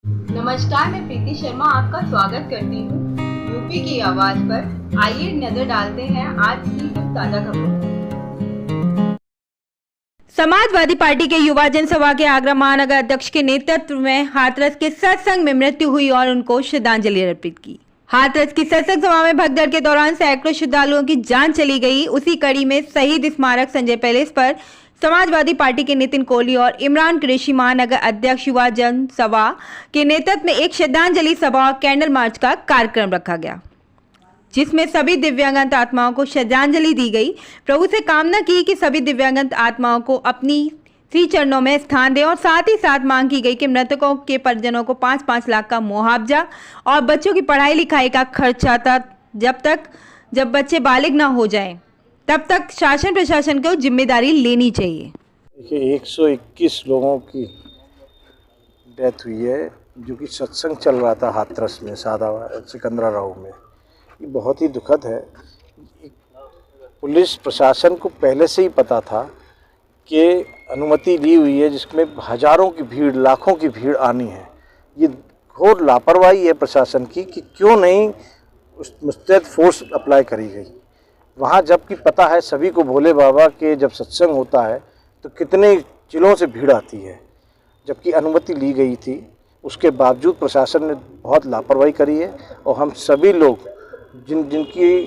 नमस्कार, मैं प्रीति शर्मा आपका स्वागत करती हूँ यूपी की आवाज पर। आइए नजर डालते हैं आज की कुछ ताजा खबरों। समाजवादी पार्टी के युवा जनसभा के आगरा महानगर अध्यक्ष के नेतृत्व में हाथरस के सत्संग में मृत्यु हुई और उनको श्रद्धांजलि अर्पित की। हाथरस की सत्संग सभा में भगदड़ के दौरान सैकड़ों श्रद्धालुओं की जान चली गई। उसी कड़ी में शहीद स्मारक संजय पैलेस पर समाजवादी पार्टी के नितिन कोहली और इमरान कुरैशी महानगर अध्यक्ष युवा जनसभा के नेतृत्व में एक श्रद्धांजलि सभा और कैंडल मार्च का कार्यक्रम रखा गया, जिसमें सभी दिव्यांगत आत्माओं को श्रद्धांजलि दी गई। प्रभु से कामना की कि सभी दिव्यांगत आत्माओं को अपनी श्री चरणों में स्थान दें और साथ ही साथ मांग की गई कि मृतकों के परिजनों को 5-5 लाख का मुआवजा और बच्चों की पढ़ाई लिखाई का खर्चा जब बच्चे बालिग ना हो जाएं तब तक शासन प्रशासन को जिम्मेदारी लेनी चाहिए। देखिए 121 लोगों की डेथ हुई है, जो कि सत्संग चल रहा था हाथरस में सिकंदराबाद में। ये बहुत ही दुखद है। पुलिस प्रशासन को पहले से ही पता था कि अनुमति ली हुई है जिसमें हजारों की भीड़, लाखों की भीड़ आनी है। ये घोर लापरवाही है प्रशासन की कि क्यों नहीं उस मुस्तैद फोर्स अप्लाई करी गई वहाँ, जबकि पता है सभी को भोले बाबा के जब सत्संग होता है तो कितने जिलों से भीड़ आती है। जबकि अनुमति ली गई थी, उसके बावजूद प्रशासन ने बहुत लापरवाही करी है। और हम सभी लोग जिनकी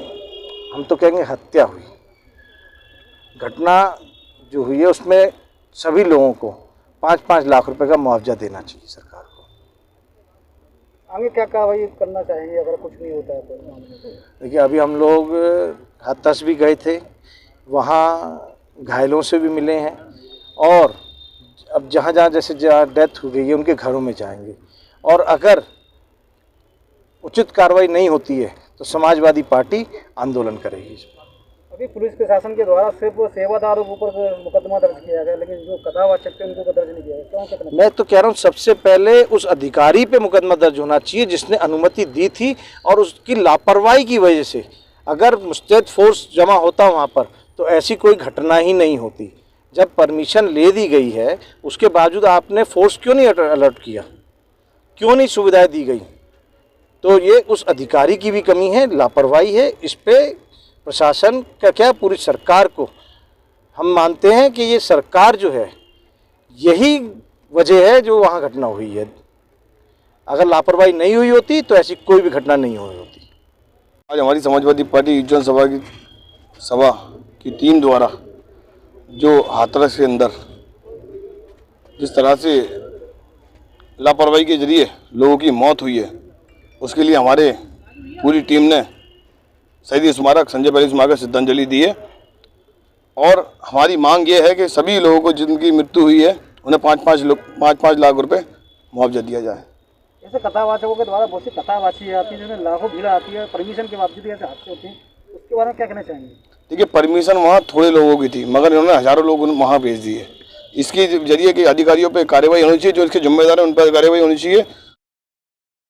हम तो कहेंगे हत्या हुई, घटना जो हुई है उसमें सभी लोगों को 5-5 लाख रुपए का मुआवजा देना चाहिए सरकार को। आगे क्या कार्रवाई करना चाहेंगे अगर कुछ नहीं होता है तो? देखिए अभी हम लोग हाथरस भी गए थे, वहाँ घायलों से भी मिले हैं और अब जहाँ जैसे डेथ हो गई है उनके घरों में जाएंगे। और अगर उचित कार्रवाई नहीं होती है तो समाजवादी पार्टी आंदोलन करेगी। अभी पुलिस प्रशासन के द्वारा सिर्फ सेवादारों के ऊपर मुकदमा दर्ज किया गया, लेकिन जो कथावाचक थे उनको दर्ज नहीं किया गया। क्यों कितना? मैं तो कह रहा हूँ सबसे पहले उस अधिकारी पे मुकदमा दर्ज होना चाहिए जिसने अनुमति दी थी, और उसकी लापरवाही की वजह से अगर मुस्तैद फोर्स जमा होता वहाँ पर तो ऐसी कोई घटना ही नहीं होती। जब परमिशन ले दी गई है उसके बावजूद आपने फोर्स क्यों नहीं अलर्ट किया, क्यों नहीं सुविधाएं दी गई? तो ये उस अधिकारी की भी कमी है, लापरवाही है। इस पे प्रशासन का क्या, पूरी सरकार को हम मानते हैं कि ये सरकार जो है यही वजह है जो वहाँ घटना हुई है। अगर लापरवाही नहीं हुई होती तो ऐसी कोई भी घटना नहीं हुई होती। आज हमारी समाजवादी पार्टी युवा सभा की टीम द्वारा जो हाथरस के अंदर जिस तरह से लापरवाही के जरिए लोगों की मौत हुई है, उसके लिए हमारे पूरी टीम ने शहीद स्मारक संजय पैलेस में आकर श्रद्धांजलि दी है। और हमारी मांग ये है कि सभी लोगों को जिनकी मृत्यु हुई है उन्हें 5-5 लाख रुपए मुआवजा दिया जाए। ऐसे कथावाचकों के द्वारा बहुत सी कथावाची आती है जिसमें लाखों भीड़ आती है, परमिशन के बावजूद ऐसे हादसे होते हैं, उसके बारे में क्या कहना चाहेंगे? देखिए परमिशन वहाँ थोड़े लोगों की थी, मगर इन्होंने हजारों लोग वहाँ भेज दिए। इसके जरिए कि अधिकारियों पे कार्रवाई होनी चाहिए, जो इसके जिम्मेदार हैं उन पर कार्रवाई होनी चाहिए।